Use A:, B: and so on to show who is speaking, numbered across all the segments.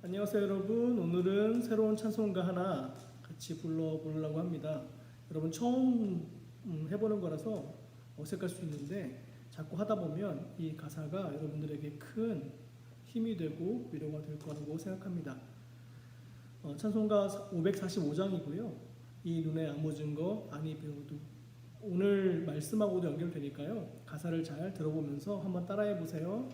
A: 안녕하세요 여러분. 오늘은 새로운 찬송가 하나 같이 불러보려고 합니다. 여러분 처음 해보는 거라서 어색할 수 있는데 자꾸 하다 보면 이 가사가 여러분들에게 큰 힘이 되고 위로가 될 거라고 생각합니다. 찬송가 545장이고요. 이 눈에 아무 증거 아니 배우도. 오늘 말씀하고도 연결되니까요. 가사를 잘 들어보면서 한번 따라해 보세요.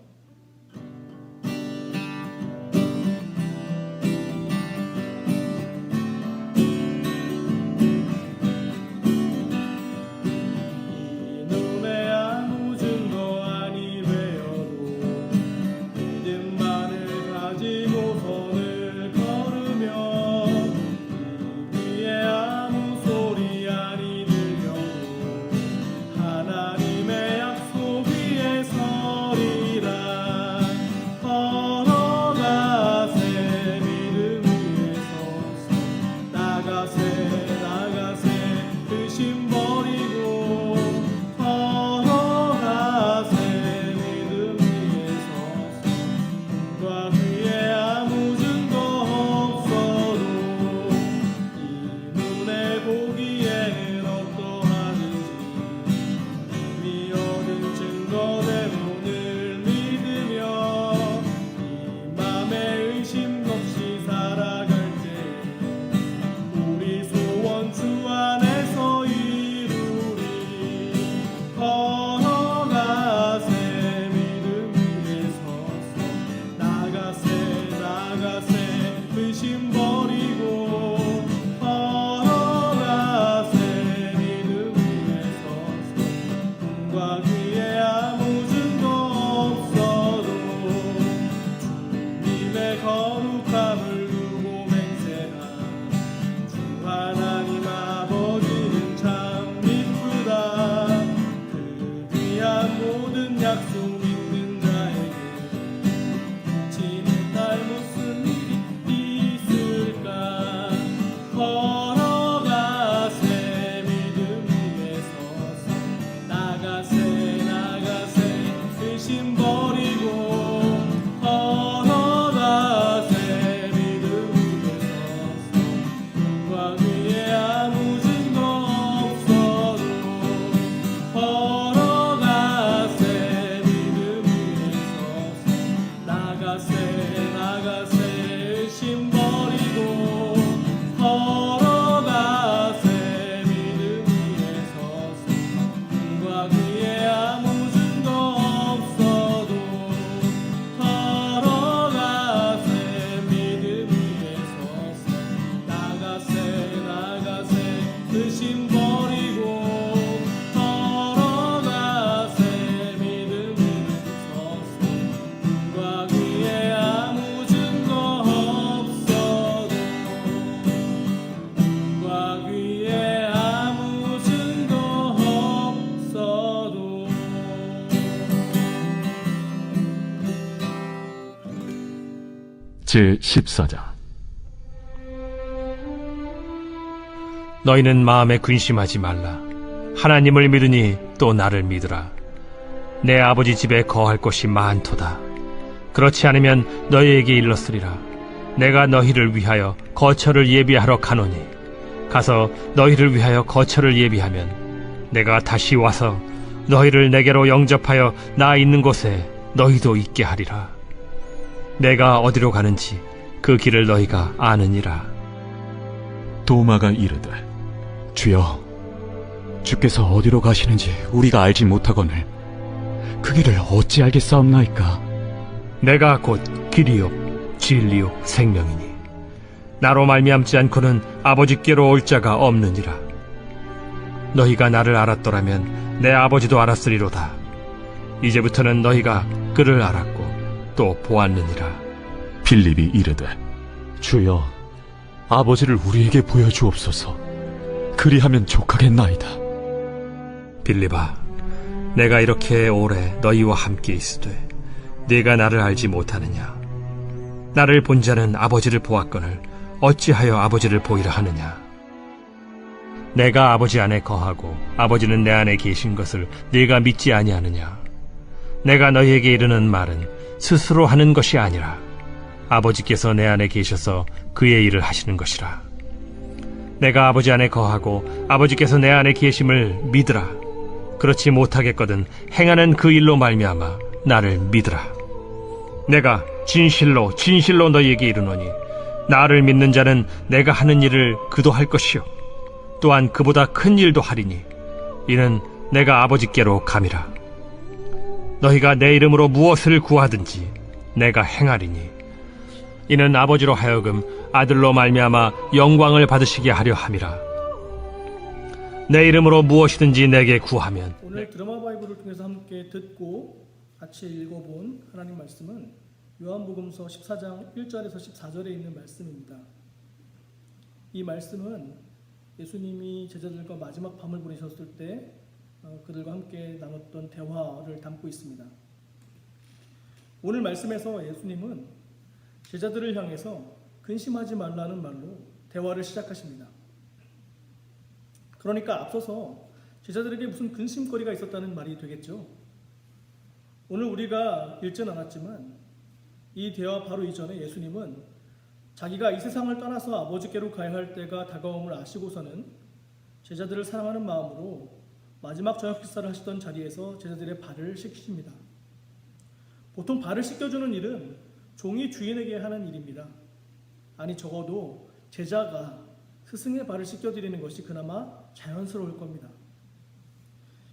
B: 제14장.
C: 너희는 마음에 근심하지 말라. 하나님을 믿으니 또 나를 믿으라. 내 아버지 집에 거할 곳이 많도다. 그렇지 않으면 너희에게 일렀으리라. 내가 너희를 위하여 거처를 예비하러 가노니 가서 너희를 위하여 거처를 예비하면 내가 다시 와서 너희를 내게로 영접하여 나 있는 곳에 너희도 있게 하리라. 내가 어디로 가는지 그 길을 너희가 아느니라.
B: 도마가 이르되, 주여, 주께서 어디로 가시는지 우리가 알지 못하거늘 그 길을 어찌 알겠사옵나이까?
C: 내가 곧 길이요 진리요 생명이니 나로 말미암지 않고는 아버지께로 올 자가 없느니라. 너희가 나를 알았더라면 내 아버지도 알았으리로다. 이제부터는 너희가 그를 알았고 또 보았느니라.
B: 빌립이 이르되, 주여, 아버지를 우리에게 보여주옵소서. 그리하면 족하겠나이다.
C: 빌립아, 내가 이렇게 오래 너희와 함께 있으되 네가 나를 알지 못하느냐? 나를 본 자는 아버지를 보았거늘 어찌하여 아버지를 보이라 하느냐? 내가 아버지 안에 거하고 아버지는 내 안에 계신 것을 네가 믿지 아니하느냐? 내가 너희에게 이르는 말은 스스로 하는 것이 아니라 아버지께서 내 안에 계셔서 그의 일을 하시는 것이라. 내가 아버지 안에 거하고 아버지께서 내 안에 계심을 믿으라. 그렇지 못하겠거든 행하는 그 일로 말미암아 나를 믿으라. 내가 진실로 진실로 너희에게 이르노니 나를 믿는 자는 내가 하는 일을 그도 할 것이요 또한 그보다 큰 일도 하리니 이는 내가 아버지께로 감이라. 너희가 내 이름으로 무엇을 구하든지 내가 행하리니 이는 아버지로 하여금 아들로 말미암아 영광을 받으시게 하려 함이라. 내 이름으로 무엇이든지 내게 구하면.
A: 오늘 드라마 바이블을 통해서 함께 듣고 같이 읽어본 하나님 말씀은 요한복음서 14장 1절에서 14절에 있는 말씀입니다. 이 말씀은 예수님이 제자들과 마지막 밤을 보내셨을 때 그들과 함께 나눴던 대화를 담고 있습니다. 오늘 말씀에서 예수님은 제자들을 향해서 근심하지 말라는 말로 대화를 시작하십니다. 그러니까 앞서서 제자들에게 무슨 근심거리가 있었다는 말이 되겠죠. 오늘 우리가 읽진 않았지만 이 대화 바로 이전에 예수님은 자기가 이 세상을 떠나서 아버지께로 가야 할 때가 다가옴을 아시고서는 제자들을 사랑하는 마음으로 마지막 저녁 식사를 하시던 자리에서 제자들의 발을 씻기십니다. 보통 발을 씻겨주는 일은 종이 주인에게 하는 일입니다. 아니 적어도 제자가 스승의 발을 씻겨드리는 것이 그나마 자연스러울 겁니다.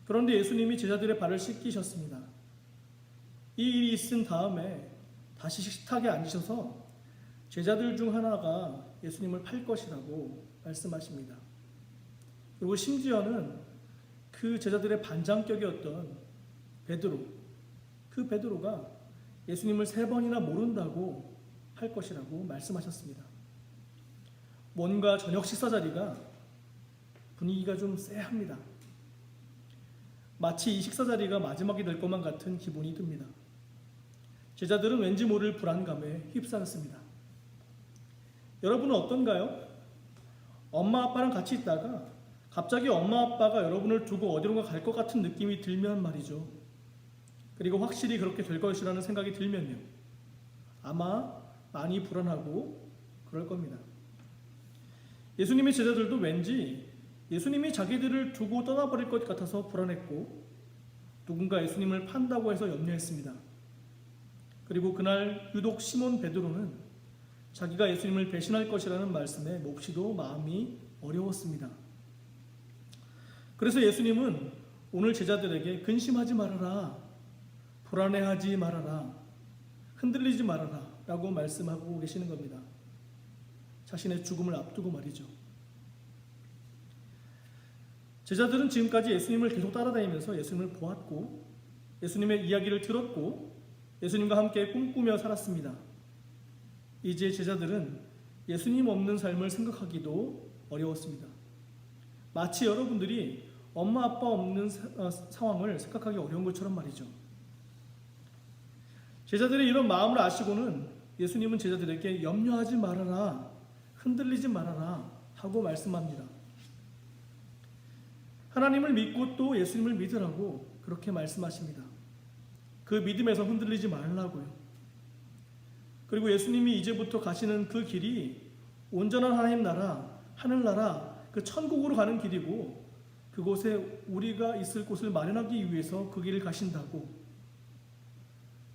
A: 그런데 예수님이 제자들의 발을 씻기셨습니다. 이 일이 있은 다음에 다시 식탁에 앉으셔서 제자들 중 하나가 예수님을 팔 것이라고 말씀하십니다. 그리고 심지어는 그 제자들의 반장격이었던 베드로, 그 베드로가 예수님을 3번이나 모른다고 할 것이라고 말씀하셨습니다. 뭔가 저녁 식사 자리가 분위기가 좀 쎄합니다. 마치 이 식사 자리가 마지막이 될 것만 같은 기분이 듭니다. 제자들은 왠지 모를 불안감에 휩싸였습니다. 여러분은 어떤가요? 엄마 아빠랑 같이 있다가 갑자기 엄마 아빠가 여러분을 두고 어디론가 갈 것 같은 느낌이 들면 말이죠. 그리고 확실히 그렇게 될 것이라는 생각이 들면요. 아마 많이 불안하고 그럴 겁니다. 예수님의 제자들도 왠지 예수님이 자기들을 두고 떠나버릴 것 같아서 불안했고 누군가 예수님을 판다고 해서 염려했습니다. 그리고 그날 유독 시몬 베드로는 자기가 예수님을 배신할 것이라는 말씀에 몹시도 마음이 어려웠습니다. 그래서 예수님은 오늘 제자들에게 근심하지 말아라, 불안해하지 말아라, 흔들리지 말아라 라고 말씀하고 계시는 겁니다. 자신의 죽음을 앞두고 말이죠. 제자들은 지금까지 예수님을 계속 따라다니면서 예수님을 보았고 예수님의 이야기를 들었고 예수님과 함께 꿈꾸며 살았습니다. 이제 제자들은 예수님 없는 삶을 생각하기도 어려웠습니다. 마치 여러분들이 엄마 아빠 없는 상황을 생각하기 어려운 것처럼 말이죠. 제자들의 이런 마음을 아시고는 예수님은 제자들에게 염려하지 말아라, 흔들리지 말아라 하고 말씀합니다. 하나님을 믿고 또 예수님을 믿으라고 그렇게 말씀하십니다. 그 믿음에서 흔들리지 말라고요. 그리고 예수님이 이제부터 가시는 그 길이 온전한 하나님 나라, 하늘나라, 그 천국으로 가는 길이고 그곳에 우리가 있을 곳을 마련하기 위해서 그 길을 가신다고.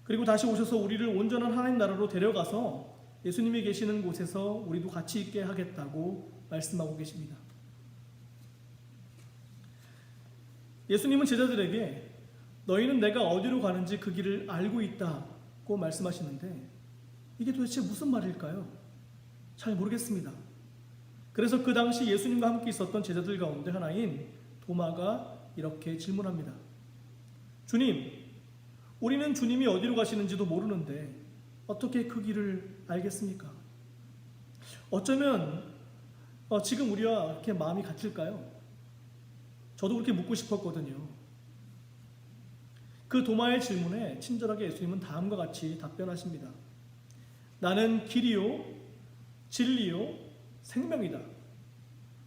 A: 그리고 다시 오셔서 우리를 온전한 하나님 나라로 데려가서 예수님이 계시는 곳에서 우리도 같이 있게 하겠다고 말씀하고 계십니다. 예수님은 제자들에게 너희는 내가 어디로 가는지 그 길을 알고 있다고 말씀하시는데 이게 도대체 무슨 말일까요? 잘 모르겠습니다. 그래서 그 당시 예수님과 함께 있었던 제자들 가운데 하나인 도마가 이렇게 질문합니다. 주님, 우리는 주님이 어디로 가시는지도 모르는데 어떻게 그 길을 알겠습니까? 어쩌면 지금 우리와 이렇게 마음이 같을까요? 저도 그렇게 묻고 싶었거든요. 그 도마의 질문에 친절하게 예수님은 다음과 같이 답변하십니다. 나는 길이요, 진리요, 생명이다.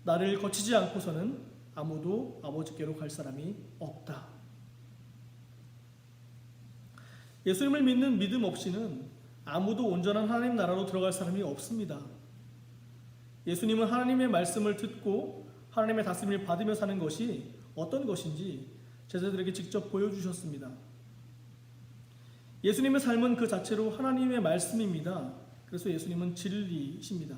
A: 나를 거치지 않고서는 아무도 아버지께로 갈 사람이 없다. 예수님을 믿는 믿음 없이는 아무도 온전한 하나님 나라로 들어갈 사람이 없습니다. 예수님은 하나님의 말씀을 듣고 하나님의 다스림을 받으며 사는 것이 어떤 것인지 제자들에게 직접 보여주셨습니다. 예수님의 삶은 그 자체로 하나님의 말씀입니다. 그래서 예수님은 진리이십니다.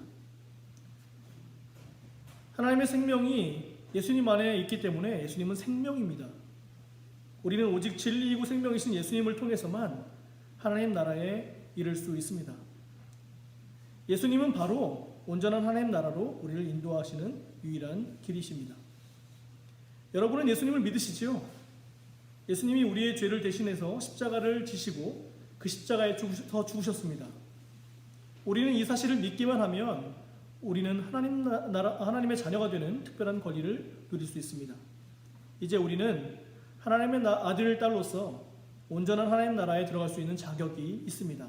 A: 하나님의 생명이 예수님 안에 있기 때문에 예수님은 생명입니다. 우리는 오직 진리이고 생명이신 예수님을 통해서만 하나님 나라에 이를 수 있습니다. 예수님은 바로 온전한 하나님 나라로 우리를 인도하시는 유일한 길이십니다. 여러분은 예수님을 믿으시지요? 예수님이 우리의 죄를 대신해서 십자가를 지시고 그 십자가에 죽으셨습니다. 우리는 이 사실을 믿기만 하면 우리는 하나님의 자녀가 되는 특별한 권리를 누릴 수 있습니다. 이제 우리는 하나님의 아들, 딸로서 온전한 하나님 나라에 들어갈 수 있는 자격이 있습니다.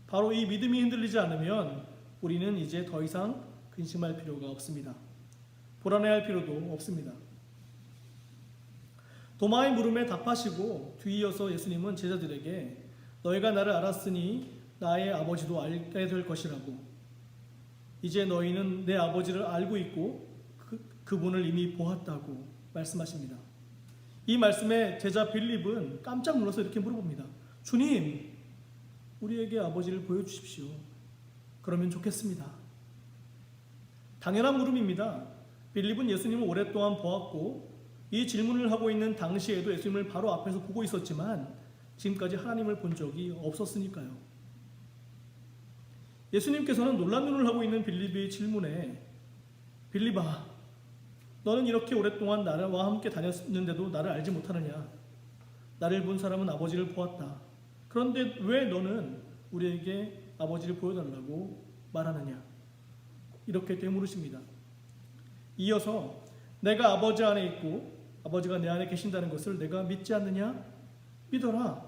A: 바로 이 믿음이 흔들리지 않으면 우리는 이제 더 이상 근심할 필요가 없습니다. 불안해할 필요도 없습니다. 도마의 물음에 답하시고 뒤이어서 예수님은 제자들에게 너희가 나를 알았으니 나의 아버지도 알게 될 것이라고, 이제 너희는 내 아버지를 알고 있고 그분을 이미 보았다고 말씀하십니다. 이 말씀에 제자 빌립은 깜짝 놀라서 이렇게 물어봅니다. 주님, 우리에게 아버지를 보여주십시오. 그러면 좋겠습니다. 당연한 물음입니다. 빌립은 예수님을 오랫동안 보았고 이 질문을 하고 있는 당시에도 예수님을 바로 앞에서 보고 있었지만 지금까지 하나님을 본 적이 없었으니까요. 예수님께서는 놀란 눈을 하고 있는 빌립의 질문에 빌립아, 너는 이렇게 오랫동안 나와 함께 다녔는데도 나를 알지 못하느냐? 나를 본 사람은 아버지를 보았다. 그런데 왜 너는 우리에게 아버지를 보여달라고 말하느냐? 이렇게 되물으십니다. 이어서 내가 아버지 안에 있고 아버지가 내 안에 계신다는 것을 내가 믿지 않느냐? 믿어라.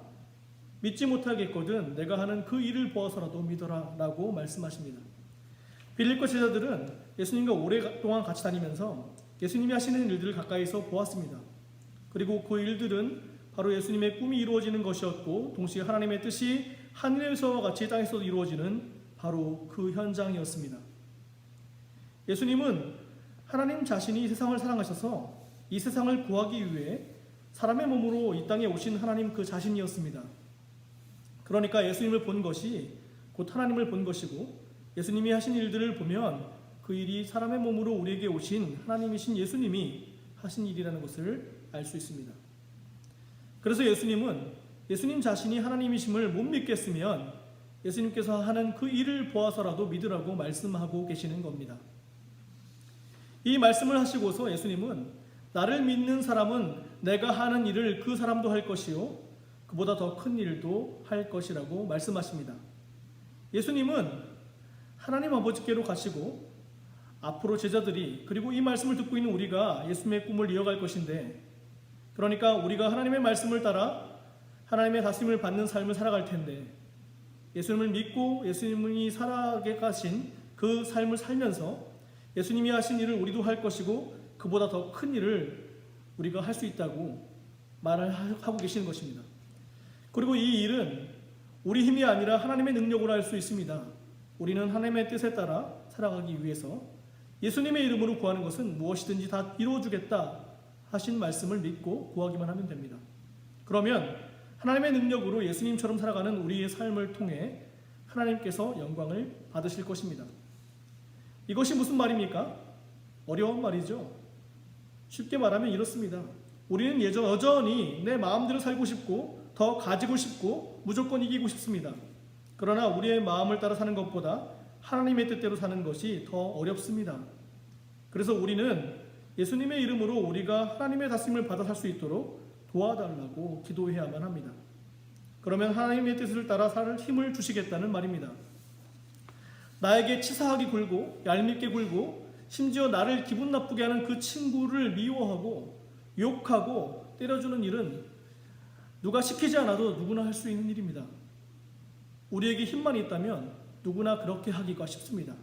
A: 믿지 못하겠거든 내가 하는 그 일을 보아서라도 믿어라 라고 말씀하십니다. 빌립과 제자들은 예수님과 오랫동안 같이 다니면서 예수님이 하시는 일들을 가까이서 보았습니다. 그리고 그 일들은 바로 예수님의 꿈이 이루어지는 것이었고 동시에 하나님의 뜻이 하늘에서와 같이 땅에서도 이루어지는 바로 그 현장이었습니다. 예수님은 하나님 자신이 세상을 사랑하셔서 이 세상을 구하기 위해 사람의 몸으로 이 땅에 오신 하나님 그 자신이었습니다. 그러니까 예수님을 본 것이 곧 하나님을 본 것이고 예수님이 하신 일들을 보면 그 일이 사람의 몸으로 우리에게 오신 하나님이신 예수님이 하신 일이라는 것을 알 수 있습니다. 그래서 예수님은 예수님 자신이 하나님이심을 못 믿겠으면 예수님께서 하는 그 일을 보아서라도 믿으라고 말씀하고 계시는 겁니다. 이 말씀을 하시고서 예수님은 나를 믿는 사람은 내가 하는 일을 그 사람도 할 것이요 그보다 더 큰 일도 할 것이라고 말씀하십니다. 예수님은 하나님 아버지께로 가시고 앞으로 제자들이 그리고 이 말씀을 듣고 있는 우리가 예수님의 꿈을 이어갈 것인데, 그러니까 우리가 하나님의 말씀을 따라 하나님의 다스림을 받는 삶을 살아갈 텐데, 예수님을 믿고 예수님이 살아게 가신 그 삶을 살면서 예수님이 하신 일을 우리도 할 것이고 그보다 더 큰 일을 우리가 할 수 있다고 말을 하고 계시는 것입니다. 그리고 이 일은 우리 힘이 아니라 하나님의 능력으로 할 수 있습니다. 우리는 하나님의 뜻에 따라 살아가기 위해서 예수님의 이름으로 구하는 것은 무엇이든지 다 이루어주겠다 하신 말씀을 믿고 구하기만 하면 됩니다. 그러면 하나님의 능력으로 예수님처럼 살아가는 우리의 삶을 통해 하나님께서 영광을 받으실 것입니다. 이것이 무슨 말입니까? 어려운 말이죠. 쉽게 말하면 이렇습니다. 우리는 여전히 내 마음대로 살고 싶고 더 가지고 싶고 무조건 이기고 싶습니다. 그러나 우리의 마음을 따라 사는 것보다 하나님의 뜻대로 사는 것이 더 어렵습니다. 그래서 우리는 예수님의 이름으로 우리가 하나님의 다스림을 받아 살 수 있도록 도와달라고 기도해야만 합니다. 그러면 하나님의 뜻을 따라 살 힘을 주시겠다는 말입니다. 나에게 치사하게 굴고 얄밉게 굴고 심지어 나를 기분 나쁘게 하는 그 친구를 미워하고 욕하고 때려주는 일은 누가 시키지 않아도 누구나 할 수 있는 일입니다. 우리에게 힘만 있다면 누구나 그렇게 하기가 쉽습니다.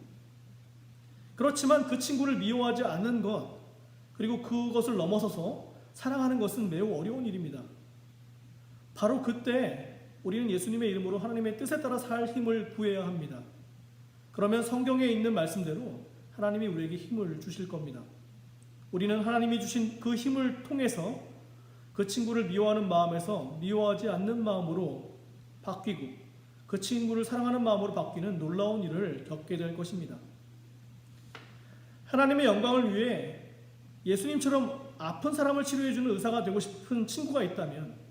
A: 그렇지만 그 친구를 미워하지 않는 것, 그리고 그것을 넘어서서 사랑하는 것은 매우 어려운 일입니다. 바로 그때 우리는 예수님의 이름으로 하나님의 뜻에 따라 살 힘을 구해야 합니다. 그러면 성경에 있는 말씀대로 하나님이 우리에게 힘을 주실 겁니다. 우리는 하나님이 주신 그 힘을 통해서 그 친구를 미워하는 마음에서 미워하지 않는 마음으로 바뀌고 그 친구를 사랑하는 마음으로 바뀌는 놀라운 일을 겪게 될 것입니다. 하나님의 영광을 위해 예수님처럼 아픈 사람을 치료해주는 의사가 되고 싶은 친구가 있다면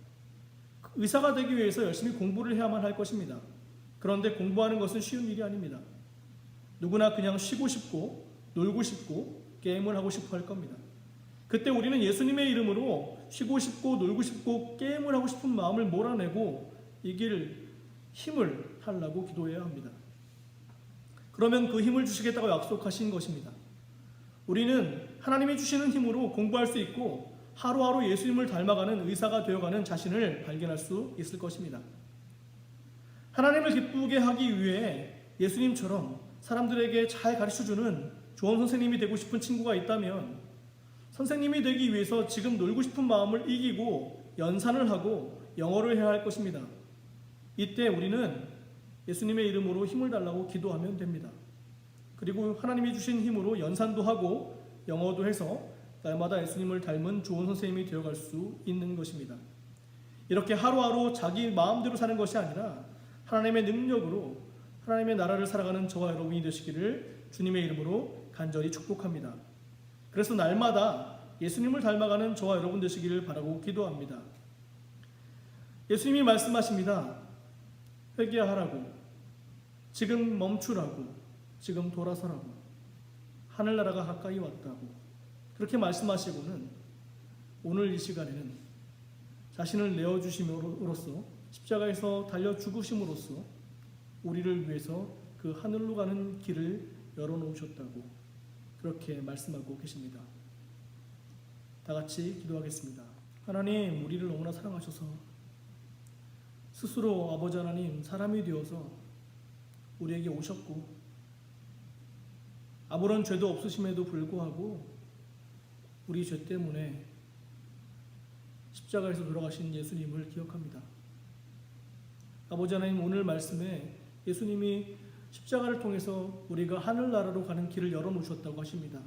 A: 의사가 되기 위해서 열심히 공부를 해야만 할 것입니다. 그런데 공부하는 것은 쉬운 일이 아닙니다. 누구나 그냥 쉬고 싶고 놀고 싶고 게임을 하고 싶어 할 겁니다. 그때 우리는 예수님의 이름으로 쉬고 싶고 놀고 싶고 게임을 하고 싶은 마음을 몰아내고 이길 힘을 달라고 기도해야 합니다. 그러면 그 힘을 주시겠다고 약속하신 것입니다. 우리는 하나님이 주시는 힘으로 공부할 수 있고 하루하루 예수님을 닮아가는 의사가 되어가는 자신을 발견할 수 있을 것입니다. 하나님을 기쁘게 하기 위해 예수님처럼 사람들에게 잘 가르쳐주는 좋은 선생님이 되고 싶은 친구가 있다면 선생님이 되기 위해서 지금 놀고 싶은 마음을 이기고 연산을 하고 영어를 해야 할 것입니다. 이때 우리는 예수님의 이름으로 힘을 달라고 기도하면 됩니다. 그리고 하나님이 주신 힘으로 연산도 하고 영어도 해서 날마다 예수님을 닮은 좋은 선생님이 되어갈 수 있는 것입니다. 이렇게 하루하루 자기 마음대로 사는 것이 아니라 하나님의 능력으로 하나님의 나라를 살아가는 저와 여러분이 되시기를 주님의 이름으로 간절히 축복합니다. 그래서 날마다 예수님을 닮아가는 저와 여러분 되시기를 바라고 기도합니다. 예수님이 말씀하십니다. 회개하라고, 지금 멈추라고, 지금 돌아서라고, 하늘나라가 가까이 왔다고 그렇게 말씀하시고는 오늘 이 시간에는 자신을 내어주심으로써 십자가에서 달려 죽으심으로써 우리를 위해서 그 하늘로 가는 길을 열어놓으셨다고 그렇게 말씀하고 계십니다. 다 같이 기도하겠습니다. 하나님, 우리를 너무나 사랑하셔서 스스로 아버지 하나님 사람이 되어서 우리에게 오셨고 아무런 죄도 없으심에도 불구하고 우리 죄 때문에 십자가에서 돌아가신 예수님을 기억합니다. 아버지 하나님, 오늘 말씀에 예수님이 십자가를 통해서 우리가 하늘나라로 가는 길을 열어놓으셨다고 하십니다.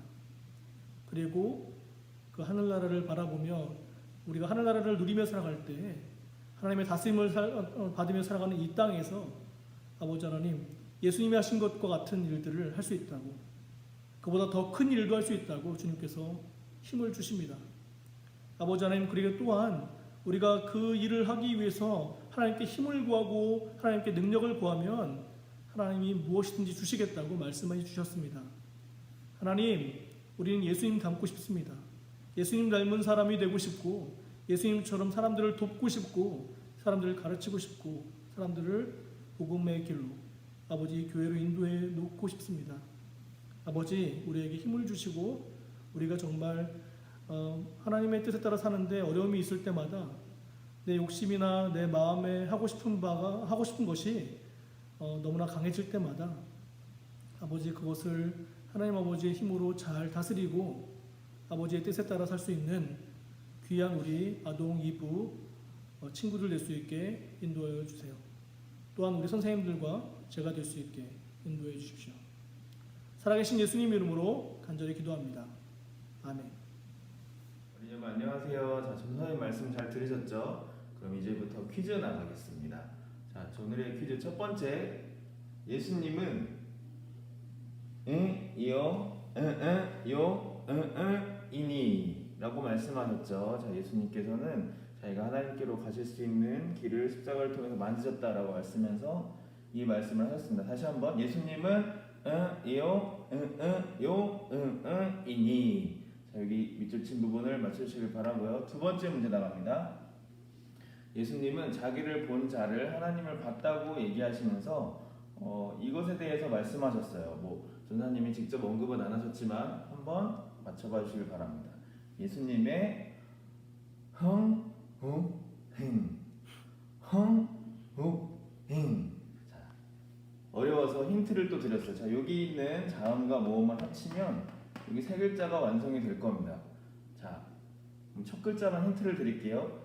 A: 그리고 그 하늘나라를 바라보며 우리가 하늘나라를 누리며 살아갈 때 하나님의 다스림을 받으며 살아가는 이 땅에서 아버지 하나님, 예수님이 하신 것과 같은 일들을 할 수 있다고, 그보다 더 큰 일도 할 수 있다고 주님께서 힘을 주십니다. 아버지 하나님, 그리고 또한 우리가 그 일을 하기 위해서 하나님께 힘을 구하고 하나님께 능력을 구하면 하나님이 무엇이든지 주시겠다고 말씀해 주셨습니다. 하나님, 우리는 예수님 닮고 싶습니다. 예수님 닮은 사람이 되고 싶고 예수님처럼 사람들을 돕고 싶고 사람들을 가르치고 싶고 사람들을 복음의 길로 아버지 교회로 인도해 놓고 싶습니다. 아버지, 우리에게 힘을 주시고 우리가 정말 하나님의 뜻에 따라 사는데 어려움이 있을 때마다 내 욕심이나 내 마음에 하고 싶은 것이 너무나 강해질 때마다 아버지, 그것을 하나님 아버지의 힘으로 잘 다스리고 아버지의 뜻에 따라 살 수 있는 귀한 우리 아동 이부 친구들 될 수 있게 인도하여 주세요. 또한 우리 선생님들과 제가 될 수 있게 인도해 주십시오. 살아계신 예수님 이름으로 간절히 기도합니다. 아멘.
D: 어린이 여러분 안녕하세요. 자, 전선생님 말씀 잘 들으셨죠? 그럼 이제부터 퀴즈 나가겠습니다. 자, 오늘의 퀴즈 첫 번째. 예수님은 이니 라고 말씀하셨죠. 자, 예수님께서는 자기가 하나님께로 가실 수 있는 길을 십자가를 통해서 만드셨다라고 말씀하면서 이 말씀을 하셨습니다. 다시 한번. 예수님은 이니. 자, 여기 밑줄 친 부분을 맞춰주시길 바라고요. 두 번째 문제 나갑니다. 예수님은 자기를 본 자를 하나님을 봤다고 얘기하시면서 이것에 대해서 말씀하셨어요. 전사님이 직접 언급은 안 하셨지만 한번 맞춰봐 주시길 바랍니다. 예수님의 자, 어려워서 힌트를 또 드렸어요. 자, 여기 있는 자음과 모음을 합치면 여기 세 글자가 완성이 될 겁니다. 자, 그럼 첫 글자만 힌트를 드릴게요.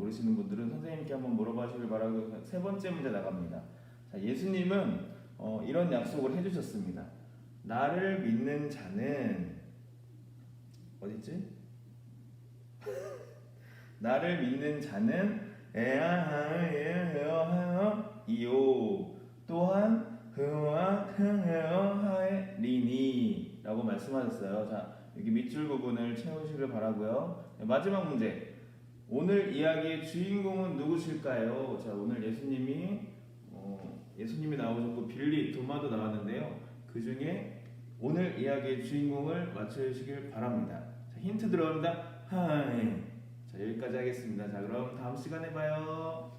D: 모르시는 분들은 선생님께 한번 물어봐주시길 바라고 세 번째 문제 나갑니다. 자, 예수님은 이런 약속을 해주셨습니다. 나를 믿는 자는 어딨지? 나를 믿는 자는 이요 또한 리니 라고 말씀하셨어요. 자, 여기 밑줄 부분을 채우시길 바라고요. 네, 마지막 문제. 오늘 이야기의 주인공은 누구실까요? 자, 오늘 예수님이 나오셨고 빌립, 도마도 나왔는데요. 그 중에 오늘 이야기의 주인공을 맞춰주시길 바랍니다. 자, 힌트 들어갑니다. 자, 여기까지 하겠습니다. 자, 그럼 다음 시간에 봐요.